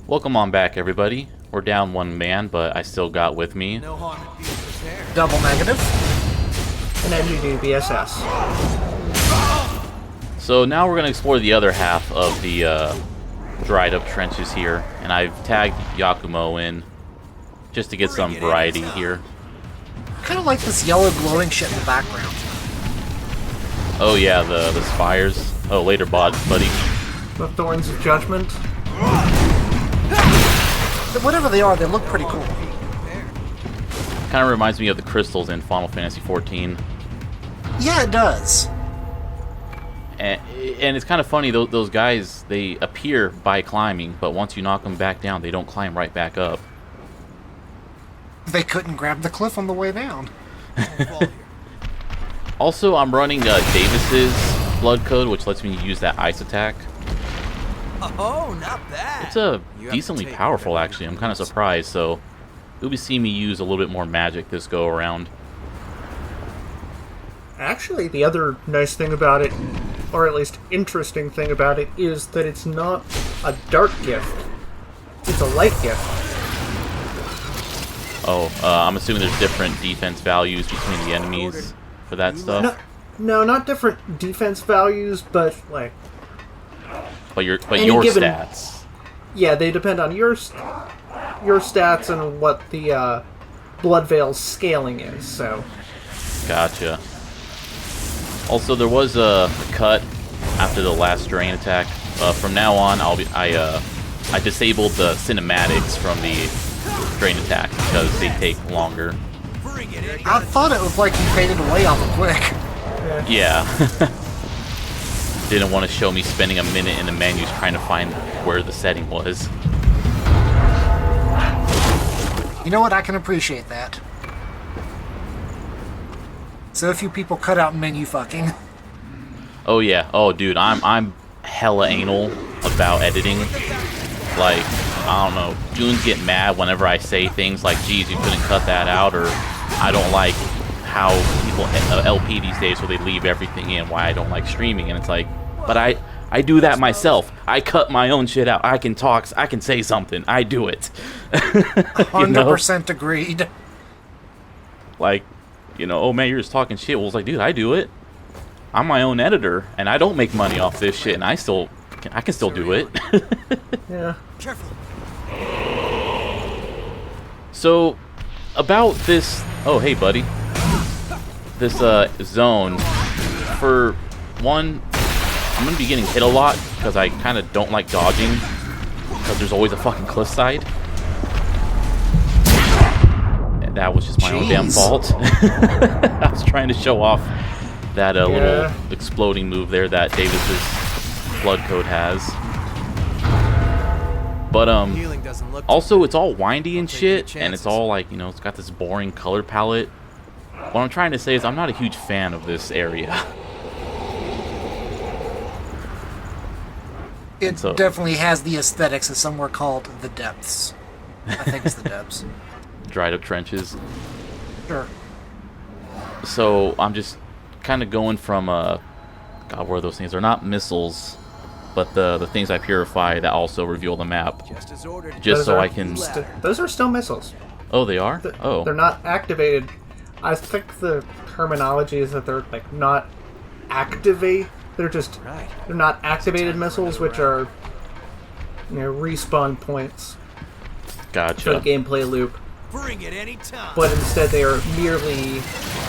Welcome on back, everybody. We're down one man, but I still got with me. No harm in being prepared. Double negative. An MGD BSS. So now we're going to explore the other half of the dried up trenches here, and I've tagged Yakumo in just to get some variety here. Kind of like this yellow glowing shit in the background. Oh yeah, the spires. Oh, later, buddy. The Thorns of Judgment. Whatever they are, they look pretty cool. Kind of reminds me of the crystals in Final Fantasy XIV. Yeah, it does. And it's kind of funny, those guys, they appear by climbing, but once you knock them back down, they don't climb right back up. They couldn't grab the cliff on the way down. Also, I'm running Davis's blood code, which lets me use that ice attack. Oh, not bad. It's decently powerful, actually. I'm kind of surprised, so you'll be seeing me use a little bit more magic this go around. Actually, the other nice thing about it, or at least interesting thing about it, is that it's not a dark gift. It's a light gift. Oh, I'm assuming there's different defense values between the enemies for that stuff. No, not different defense values, but like... But your given stats. Yeah, they depend on your stats and what the Blood Veil's scaling is, so... Gotcha. Also, there was a cut after the last drain attack. From now on, I disabled the cinematics from the drain attack because they take longer. I thought it was like you faded away awful quick. Yeah. Didn't want to show me spending a minute in the menus trying to find where the setting was. You know what? I can appreciate that. So few people cut out menu fucking. Oh yeah. Oh dude, I'm hella anal about editing. Like, I don't know, goons get mad whenever I say things like, geez, you couldn't cut that out, or I don't like how people LP these days, so they leave everything in, why I don't like streaming. And it's like, but I do that myself. I cut my own shit out. I can talk, I can say something. I do it. 100% agreed. Like, you know, oh man, you're just talking shit. Well, it's like, dude, I do it. I'm my own editor, and I don't make money off this shit, and I can still do it. Yeah. Careful. So, about this... Oh, hey, buddy. This zone. For one, I'm going to be getting hit a lot because I kind of don't like dodging because there's always a fucking cliffside. And that was just my own damn fault. I was trying to show off that little exploding move there that Davis's blood code has. But also it's all windy and shit, and it's all like, you know, it's got this boring color palette. What I'm trying to say is I'm not a huge fan of this area. It definitely has the aesthetics of somewhere called the Depths. I think it's the Depths. Dried up trenches. Sure. So I'm just kind of going from God, what are those things? They're not missiles, but the things I purify that also reveal the map. Just so I can... Those are still missiles. Oh, they are? Oh. They're not activated. I think the terminology is that they're like not activate. They're just they're not activated missiles, which are, you know, respawn points. Gotcha. For the gameplay loop. Bring it anytime. But instead, they are merely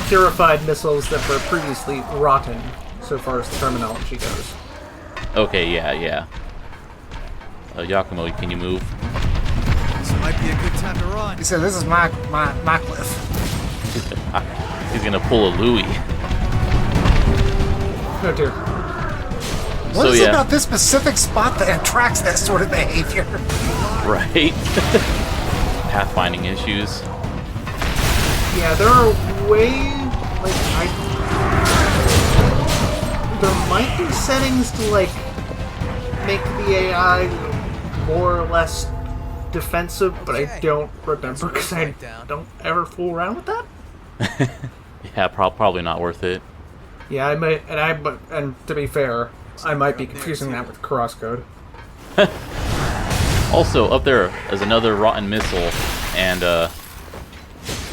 purified missiles that were previously rotten, so far as the terminology goes. Okay, yeah. Yakumo, can you move? This might be a good time to run. He said, "This is my cliff." He's gonna pull a Louis. Oh dear. What is it about this specific spot that attracts that sort of behavior? Right. Pathfinding issues. Yeah, there are there might be settings to like make the AI more or less defensive, but I don't remember because I don't ever fool around with that. Yeah, probably not worth it. Yeah, I might, and to be fair, I might be confusing that with crosscode. Also, up there is another rotten missile, and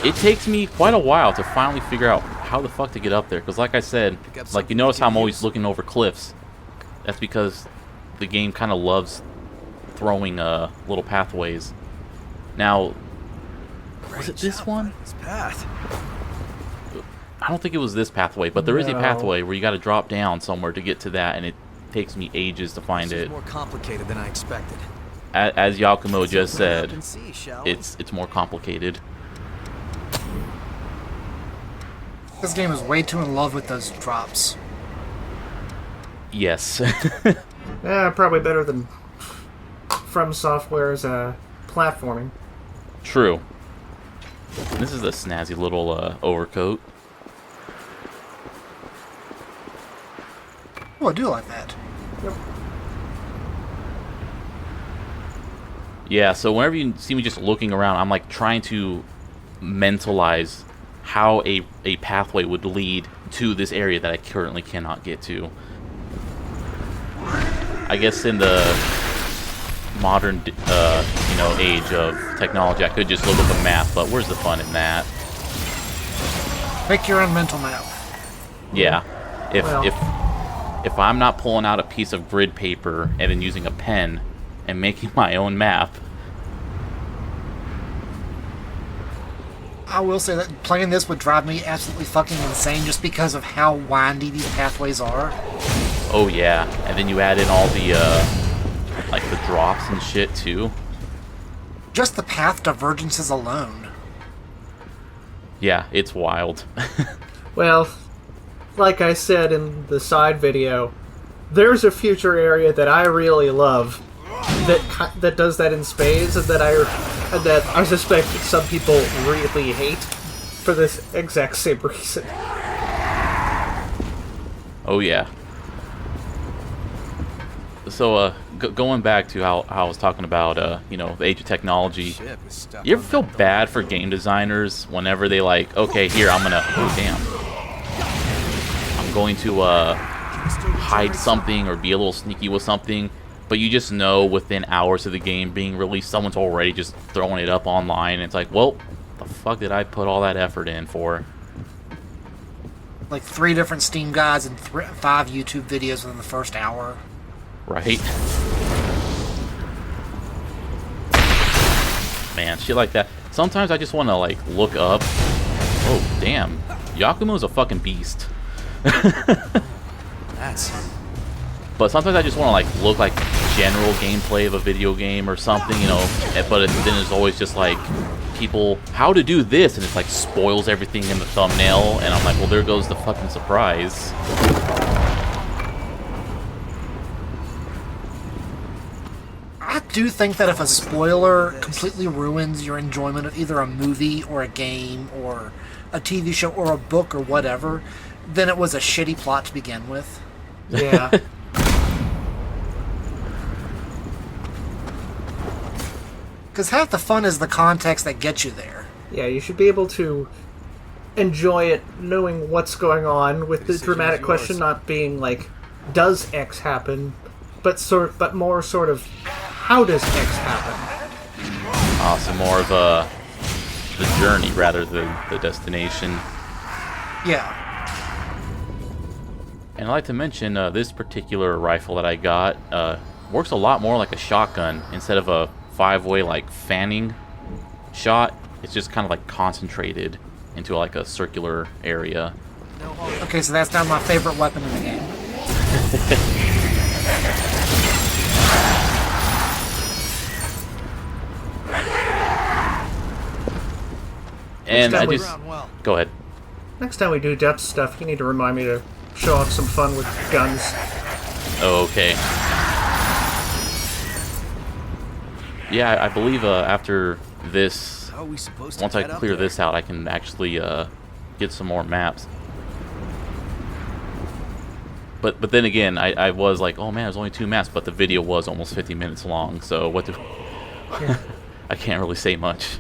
it takes me quite a while to finally figure out how the fuck to get up there. Because like I said, like you notice how I'm always looking over cliffs. That's because the game kind of loves throwing little pathways. Now, was it this one? This path. I don't think it was this pathway, but there is a No. pathway where you got to drop down somewhere to get to that, and it takes me ages to find This is it. more complicated than I expected. As Yakumo just Open it up said, and see, shall we? it's more complicated. This game is way too in love with those drops. Yes. Yeah, probably better than From Software's platforming. True. This is a snazzy little overcoat. Oh, I do like that. Yep. Yeah, so whenever you see me just looking around, I'm like trying to mentalize how a pathway would lead to this area that I currently cannot get to. I guess in the modern, age of technology, I could just look up a map, but where's the fun in that? Make your own mental map. Yeah, Well. if I'm not pulling out a piece of grid paper and then using a pen and making my own map, I will say that playing this would drive me absolutely fucking insane just because of how windy these pathways are. oh yeah, and then you add in all the like the drops and shit too. Just the path divergences alone. Yeah, it's wild. Well, like I said in the side video, there's a future area that I really love that does that in spades, and that I suspect some people really hate for this exact same reason. Oh yeah. So going back to how I was talking about the age of technology. Ship is stuck You ever on feel that bad for game designers whenever they like, okay, here I'm gonna, oh damn, I'm going to hide something or be a little sneaky with something, but you just know within hours of the game being released, someone's already just throwing it up online, and it's like, well, the fuck did I put all that effort in for? Like 3 different Steam guides and 5 YouTube videos within the first hour. Right? Man, shit like that. Sometimes I just want to like look up. Oh damn, Yakumo's a fucking beast. That's But sometimes I just want to like look like general gameplay of a video game or something, but then it's always just like people, how to do this, and it's like spoils everything in the thumbnail, and I'm like, well, there goes the fucking surprise. I do think that if a spoiler completely ruins your enjoyment of either a movie or a game or a TV show or a book or whatever, then it was a shitty plot to begin with. Yeah. Because half the fun is the context that gets you there. Yeah, you should be able to enjoy it knowing what's going on, with the Decision dramatic is question yours. not being like, does X happen? But more sort of, how does X happen? So more of the journey rather than the destination. Yeah. And I'd like to mention this particular rifle that I got works a lot more like a shotgun instead of a 5-way like fanning shot. It's just kind of like concentrated into like a circular area. Okay, so that's now my favorite weapon in the game. And I time we- just ground well. go ahead. Next time we do depth stuff, you need to remind me to show off some fun with guns. Oh, okay. Yeah, I believe after this, How are we supposed to once I get up clear there? this out, I can actually get some more maps. But then again, I was like, oh man, there's only 2 maps, but the video was almost 50 minutes long, so what do... I can't really say much.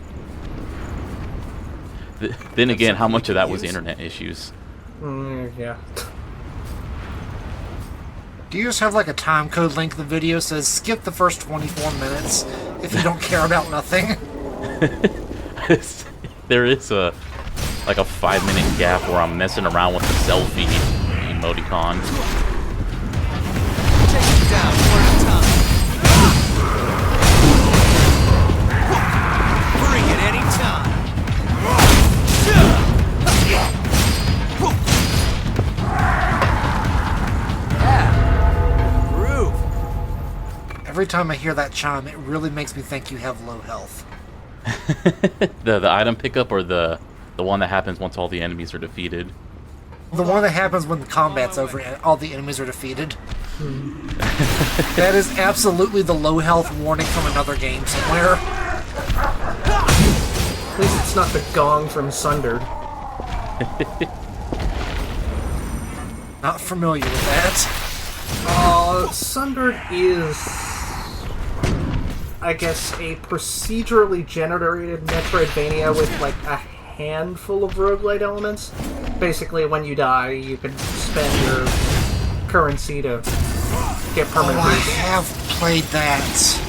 Then again, how much of that was internet issues? Yeah. Do you just have like a time code link? The video says skip the first 24 minutes if you don't care about nothing. There is a 5-minute gap where I'm messing around with the selfie emoticon. Take it down one at a time. Bring it anytime. Yeah. Groove. Every time I hear that chime, it really makes me think you have low health. The item pickup or the one that happens once all the enemies are defeated? The one that happens when the combat's over and all the enemies are defeated. That is absolutely the low health warning from another game somewhere. At least it's not the gong from Sundered. Not familiar with that. Sundered is, I guess, a procedurally generated Metroidvania with like a handful of roguelite elements. Basically, when you die, you can spend your currency to get permanent Oh, I boosts. have played that.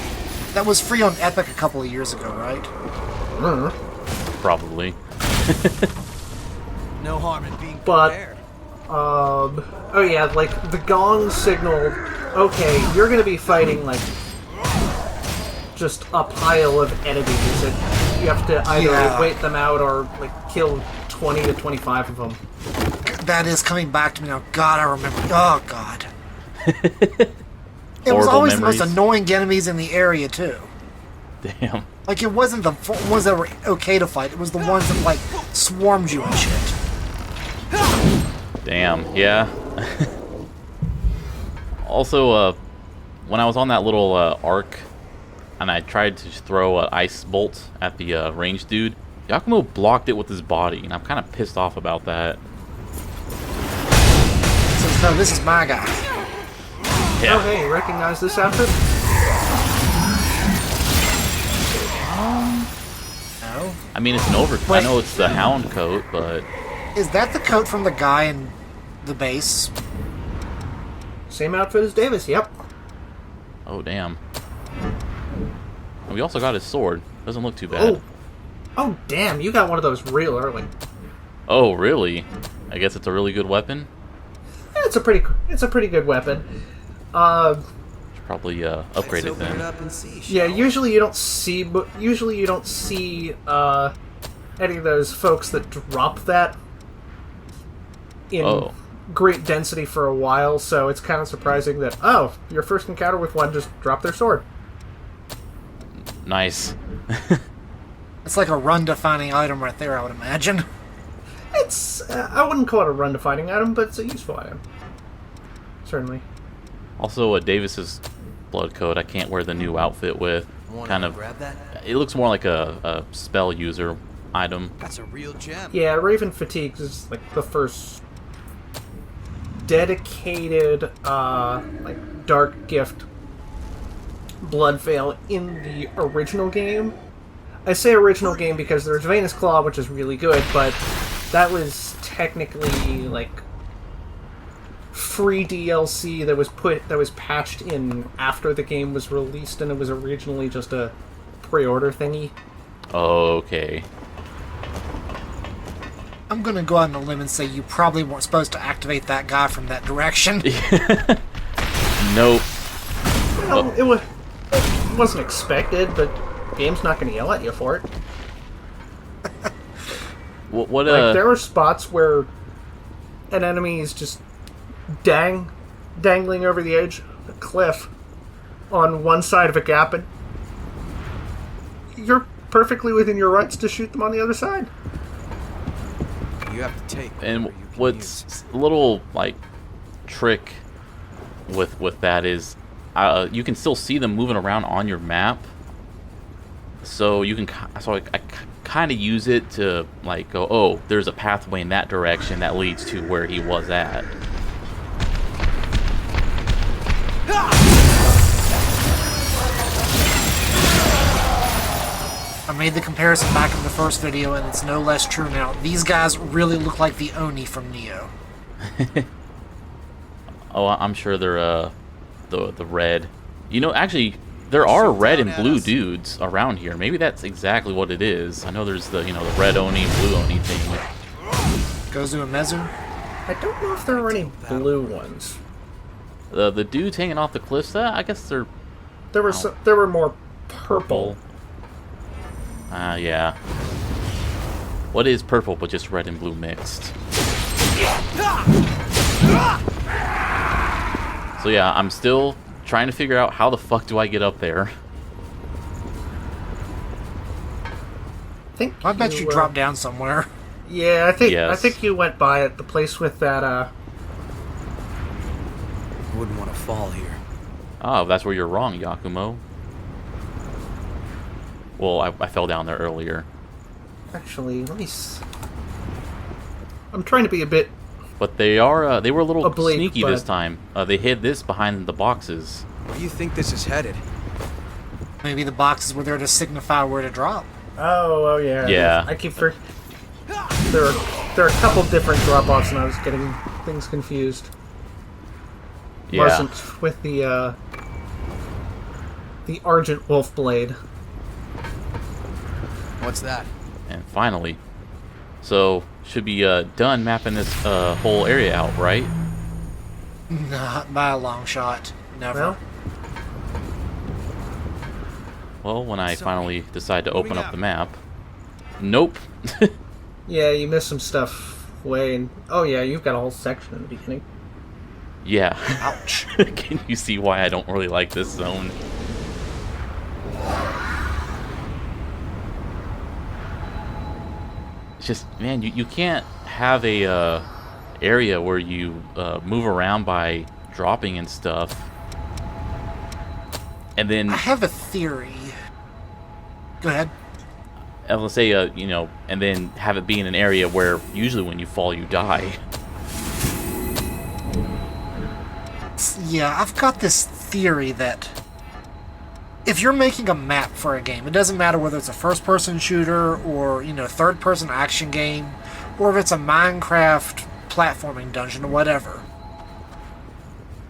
That was free on Epic a couple of years ago, right? Probably. No harm in being But- prepared. Oh yeah, like, the gong signaled, okay, you're gonna be fighting, like, just a pile of enemies, and you have to either Yeah. wait them out or, like, kill 20 to 25 of them. That is coming back to me now. God, I remember. Oh, God. It was Horrible always memories. the most annoying enemies in the area, too. Damn. Like, it wasn't the ones that were okay to fight. It was the ones that, like, swarmed you and shit. Damn, yeah. Also, when I was on that little arc, and I tried to throw an ice bolt at the ranged dude, Yakumo blocked it with his body, and I'm kind of pissed off about that. Says, no, this is my guy. Yeah. Oh hey, recognize this outfit? No. I mean, it's an over. I Wait. know it's the hound coat, but Is that the coat from the guy in the base? Same outfit as Davis, yep. oh damn. And we also got his sword. Doesn't look too bad. Oh damn, you got one of those real early. Oh, really? I guess it's a really good weapon. It's a pretty good weapon. Should probably upgrade Let's it open then. it up and see. Yeah, shall we? usually you don't see any of those folks that drop that in Oh. great density for a while, so it's kind of surprising that, oh, your first encounter with one just dropped their sword. Nice. It's like a run-defining item right there, I would imagine. It's, I wouldn't call it a run-defining item, but it's a useful item. Certainly. Also, Davis's blood coat, I can't wear the new outfit with. Wanna Kind of. grab that? It looks more like a spell user item. That's a real gem. Yeah, Raven Fatigues is like the first dedicated, like, Dark Gift blood veil in the original game. I say original game because there's Venus Claw, which is really good, but that was technically like free DLC that was patched in after the game was released, and it was originally just a pre-order thingy. Okay. I'm gonna go out on a limb and say you probably weren't supposed to activate that guy from that direction. Nope. Well, it wasn't expected, but the game's not going to yell at you for it. What Like, there are spots where an enemy is just dangling over the edge of a cliff on one side of a gap, and you're perfectly within your rights to shoot them on the other side. You have to take. and whatever you can what's use. a little like trick with that is you can still see them moving around on your map, so you can I kind of use it to like go, oh, there's a pathway in that direction that leads to where he was at. I made the comparison back in the first video, and it's no less true now. These guys really look like the Oni from Neo. Oh, I'm sure they're the red. You know, actually, there are red and blue dudes around here. Maybe that's exactly what it is. I know there's the the red Oni, blue Oni thing. Gozu and Mezu. I don't know if there are any blue ones. The dudes hanging off the cliffs. I guess they're There were more purple. yeah. What is purple but just red and blue mixed? So yeah, I'm still trying to figure out how the fuck do I get up there. I bet you dropped down somewhere. Yeah, I Yes. think you went by it. The place with that. Wouldn't want to fall here. Oh, that's where you're wrong, Yakumo. Well, I fell down there earlier. Actually, I'm trying to be a bit. But they were a little Oblique, sneaky but- this time. They hid this behind the boxes. Where do you think this is headed? Maybe the boxes were there to signify where to drop. Oh yeah. Yeah. I keep there are a couple different drop-offs, and I was getting things confused. Yeah. Wasn't with the Argent Wolf Blade. What's that? And finally. So, should be done mapping this whole area out, right? Not by a long shot. Never. Well, when I So, finally decide to moving open up out. the map. Nope. Yeah, you missed some stuff way. Oh yeah, you've got a whole section in the beginning. Yeah. Ouch. Can you see why I don't really like this zone? It's just, man, you can't have a area where you move around by dropping and stuff. And then, I have a theory. Go ahead. let's say, and then have it be in an area where usually when you fall, you die. Yeah, I've got this theory that if you're making a map for a game, it doesn't matter whether it's a first-person shooter or, third-person action game, or if it's a Minecraft platforming dungeon or whatever.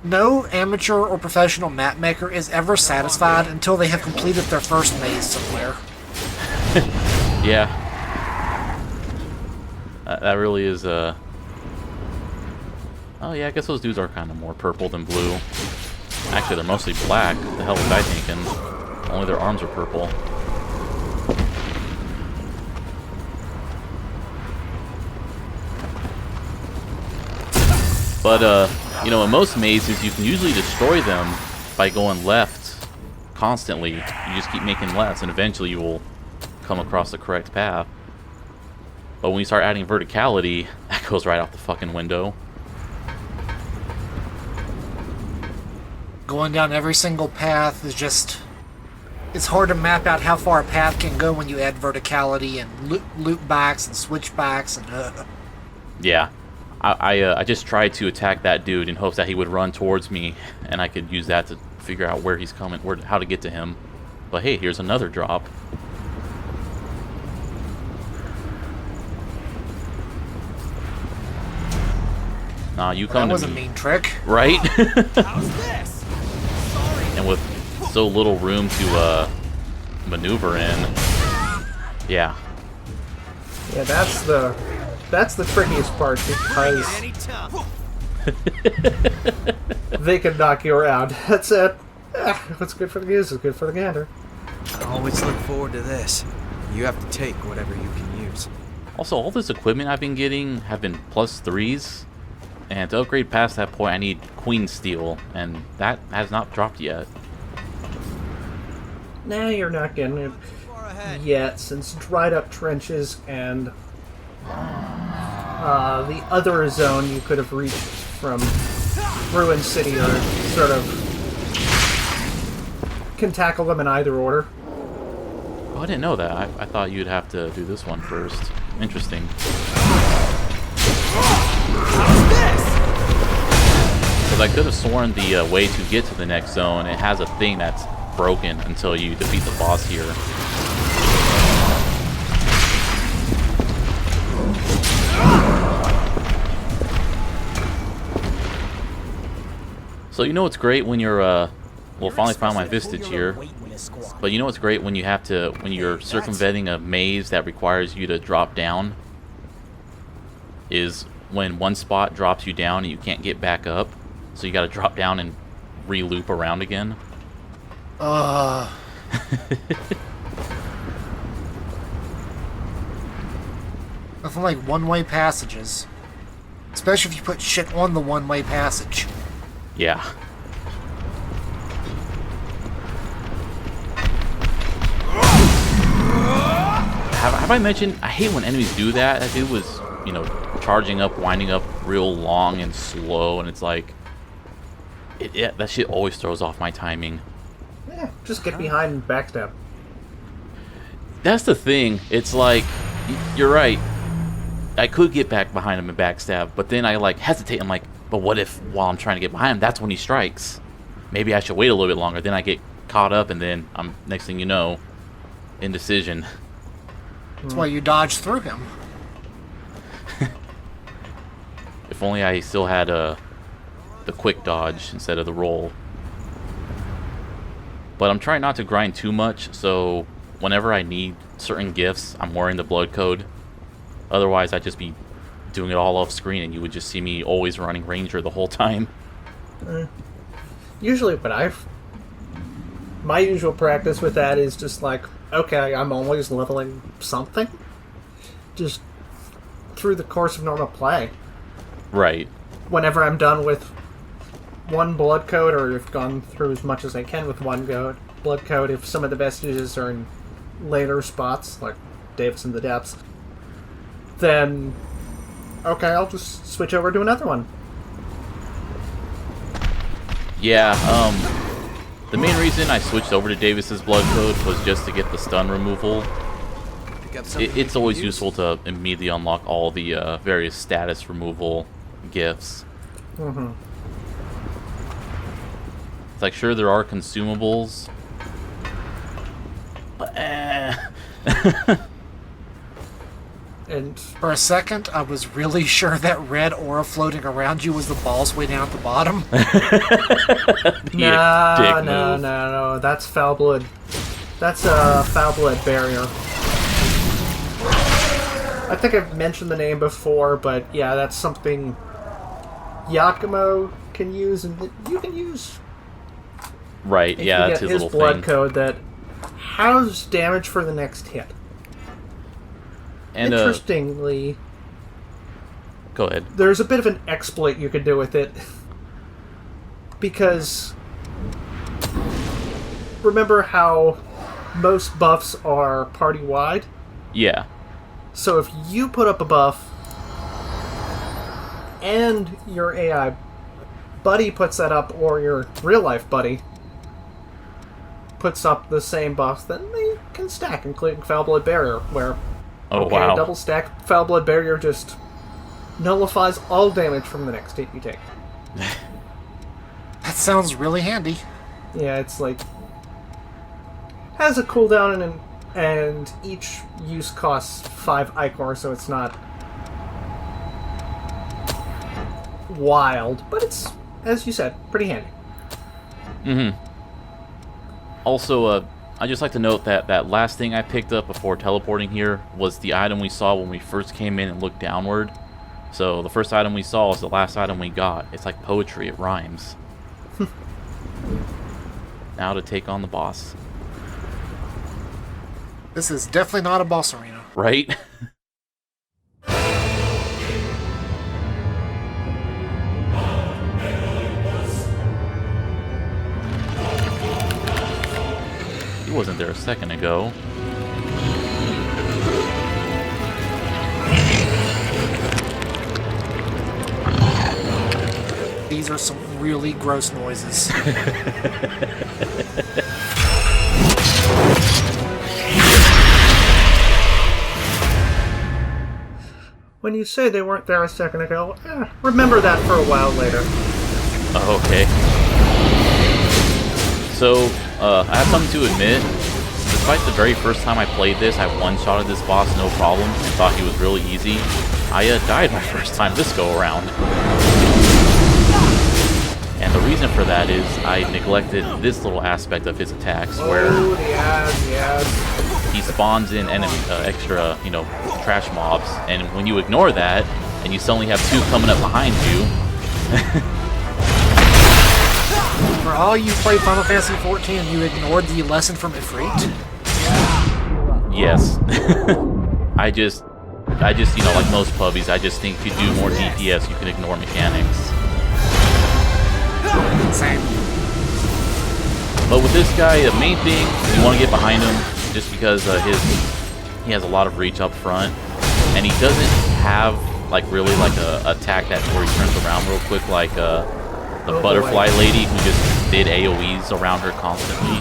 No amateur or professional map maker is ever satisfied until they have completed their first maze somewhere. Yeah. That really is, Oh yeah, I guess those dudes are kind of more purple than blue. Actually, they're mostly black. What the hell was I thinking? Only their arms are purple. But, in most mazes, you can usually destroy them by going left constantly. You just keep making lefts, and eventually you will come across the correct path. But when you start adding verticality, that goes right out the fucking window. Going down every single path is just... It's hard to map out how far a path can go when you add verticality and loop backs and switch backs and... Yeah. I just tried to attack that dude in hopes that he would run towards me, and I could use that to figure out where he's coming, how to get to him. But hey, here's another drop. Nah, you come That was to a me. mean trick. Right? How's this? Sorry. And with so little room to maneuver in. Yeah. Yeah, that's the trickiest part because Any time. they can knock you around. That's it. What's good for the goose is good for the gander. I always look forward to this. You have to take whatever you can use. Also, all this equipment I've been getting have been +3s. And to upgrade past that point, I need Queen Steel. And that has not dropped yet. Nah, you're not getting it Far ahead. yet, since dried up trenches and the other zone you could have reached from Ruin City or sort of can tackle them in either order. Oh, I didn't know that. I thought you'd have to do this one first. Interesting. How's this? Because I could have sworn the way to get to the next zone, it has a thing that's broken until you defeat the boss here. So you know what's great when you're well, finally found my Vistage here. But you know what's great when you have to when you're circumventing a maze that requires you to drop down is when one spot drops you down and you can't get back up. So you got to drop down and re-loop around again. Nothing like one-way passages. Especially if you put shit on the one-way passage. Yeah. Have I mentioned, I hate when enemies do that. That dude was, you know, charging up, winding up real long and slow, and it's like, that shit always throws off my timing. Yeah, just get behind and backstab. That's the thing. It's like, you're right. I could get back behind him and backstab, but then I like hesitate. I'm like, but what if while I'm trying to get behind him, that's when he strikes? Maybe I should wait a little bit longer. Then I get caught up, and then I'm next thing you know, indecision. That's why you dodge through him. If only I still had the quick dodge instead of the roll. But I'm trying not to grind too much, so whenever I need certain gifts, I'm wearing the blood code. Otherwise, I'd just be doing it all off screen, and you would just see me always running Ranger the whole time. Usually, my usual practice with that is just like, okay, I'm always leveling something, just through the course of normal play. Right. Whenever I'm done with one blood code, or have gone through as much as I can with one blood code, if some of the vestiges are in later spots, like Davis in the Depths, then okay, I'll just switch over to another one. Yeah, the main reason I switched over to Davis's blood code was just to get the stun removal. It's always useful to immediately unlock all the various status removal gifts. Mm-hmm. It's like, sure, there are consumables, but And For a second, I was really sure that red aura floating around you was the balls way down at the bottom. No, that's foul blood. That's a foul blood barrier. I think I've mentioned the name before, but yeah, that's something Yakumo can use, and that you can use. Right, if yeah, you that's get his his little blood thing. code that has damage for the next hit. And Interestingly, go ahead. there's a bit of an exploit you could do with it. Because remember how most buffs are party-wide? Yeah. So if you put up a buff and your AI buddy puts that up, or your real-life buddy puts up the same buff, then they can stack, including Foul Blood Barrier, where Wow. double stack Foul Blood Barrier just nullifies all damage from the next hit you take. That sounds really handy. Yeah, it's like has a cooldown and each use costs 5 Ichor, so it's not wild, but it's, as you said, pretty handy. Mm-hmm. Also, I'd just like to note that that last thing I picked up before teleporting here was the item we saw when we first came in and looked downward. So the first item we saw is the last item we got. It's like poetry, it rhymes. Now to take on the boss. This is definitely not a boss arena. Right? He wasn't there a second ago. These are some really gross noises. When you say they weren't there a second ago, remember that for a while later. Oh, okay. So, I have something to admit. Despite the very first time I played this, I one-shotted this boss no problem and thought he was really easy. I died my first time this go-around. And The reason for that is I neglected this little aspect of his attacks, where he spawns in enemy extra, you know, trash mobs, and when you ignore that, and you suddenly have 2 coming up behind you. For all you play Final Fantasy XIV and you ignored the lesson from Ifrit? Yes. I just, you know, like most puppies, I just think if you do more DPS, you can ignore mechanics. Same. But with this guy, the main thing, you want to get behind him, just because he has a lot of reach up front, and he doesn't have like really like a attack that where he turns around real quick, like the butterfly lady who just did AoEs around her constantly.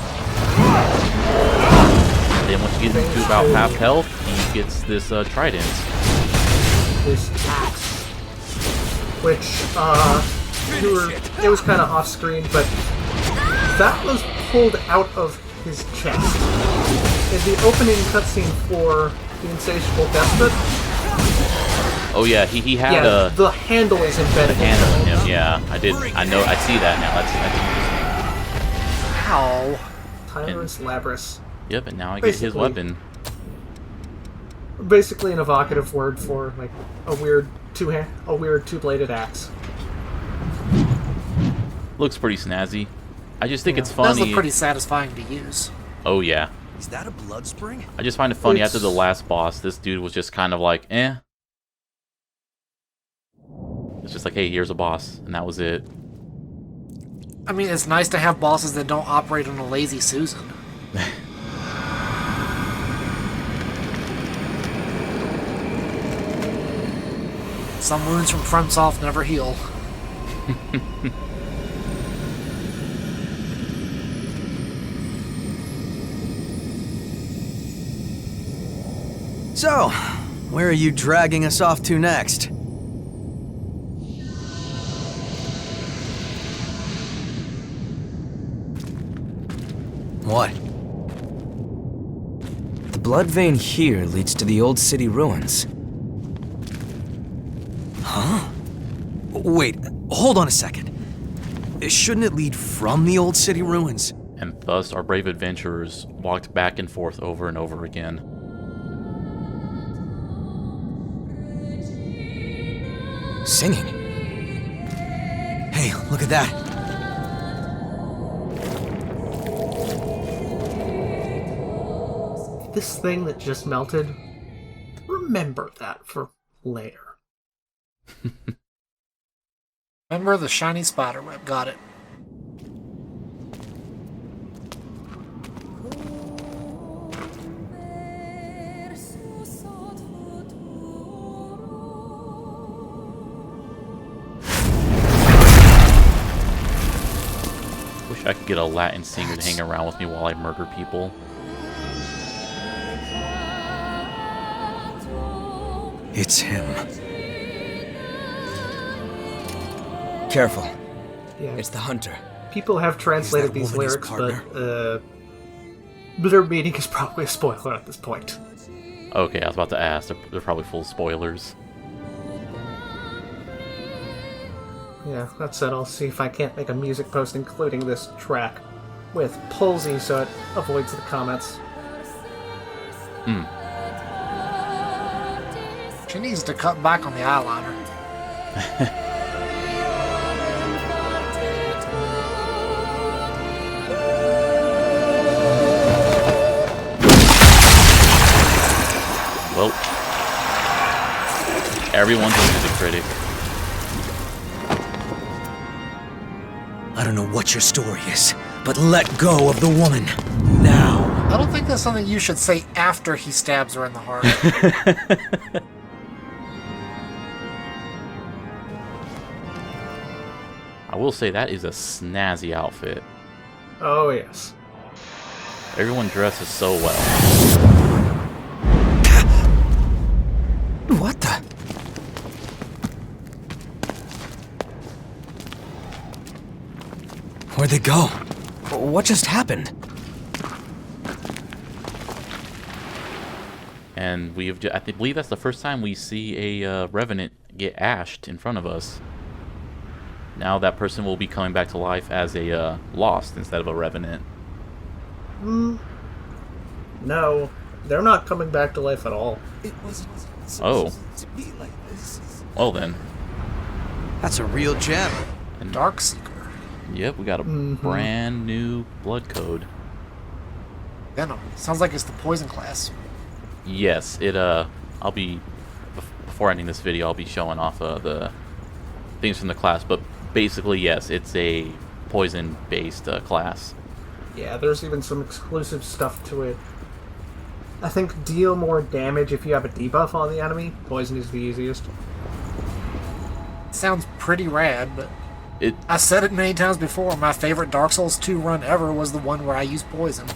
Then once you get him to about half health, he gets this trident. This axe, which it was kind of off screen, but that was pulled out of his chest. In the opening cutscene for the Insatiable Despot. Oh yeah, he had the handle is embedded. The handle in him, yeah. I know. I see that now. That's Ow. Tyrus Labris. Yep, and now I get his weapon. Basically, an evocative word for like a weird two-bladed axe. Looks pretty snazzy. I just think it's It funny. does look pretty satisfying to use. Oh yeah. Is that a blood spring? I just find it funny after the last boss, this dude was just kind of like, eh. It's just like, hey, here's a boss, and that was it. I mean, it's nice to have bosses that don't operate on a lazy Susan. Some wounds from FromSoft never heal. So, where are you dragging us off to next? What? The blood vein here leads to the old city ruins. Huh? Wait, hold on a second. Shouldn't it lead from the old city ruins? And thus our brave adventurers walked back and forth over and over again. Singing. Hey, look at that. This thing that just melted, remember that for later. Remember the shiny spiderweb. Got it. Wish I could get a Latin singer to hang around with me while I murder people. It's him. Careful. Yeah. It's the hunter. People have translated these woman his lyrics, partner? but their meaning is probably a spoiler at this point. Okay, I was about to ask. They're probably full of spoilers. Yeah, that said, I'll see if I can't make a music post including this track with Pulsey so it avoids the comments. She needs to cut back on the eyeliner. Well, everyone's a music critic. I don't know what your story is, but let go of the woman. Now. I don't think that's something you should say after he stabs her in the heart. I will say that is a snazzy outfit. Oh, yes. Everyone dresses so well. What the? Where'd they go? What just happened? And I believe that's the first time we see a Revenant get ashed in front of us. now that person will be coming back to life as a Lost instead of a Revenant. No, they're not coming back to life at all. Oh. Well then. That's a real gem. Darkseeker. Yep, we got a brand new blood code. Venom. Sounds like it's the poison class. Yes, I'll be, before ending this video, I'll be showing off the things from the class, but basically, yes, it's a poison-based class. Yeah, there's even some exclusive stuff to it. I think deal more damage if you have a debuff on the enemy. Poison is the easiest. Sounds pretty rad, but It I said it many times before. My favorite Dark Souls 2 run ever was the one where I used poison.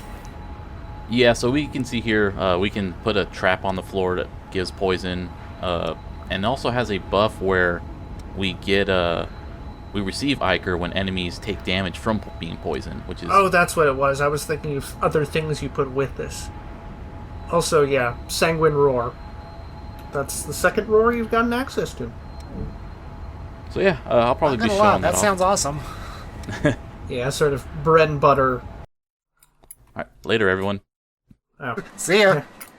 Yeah, so we can see here, we can put a trap on the floor that gives poison, and also has a buff where we get, we receive Ichor when enemies take damage from being poisoned, which is... Oh, that's what it was. I was thinking of other things you put with this. Also, yeah, Sanguine Roar. That's the second roar you've gotten access to. So yeah, I'll probably Not be gonna lie, showing that that off. sounds awesome. Yeah, sort of bread and butter. Alright, later everyone. Oh. See ya.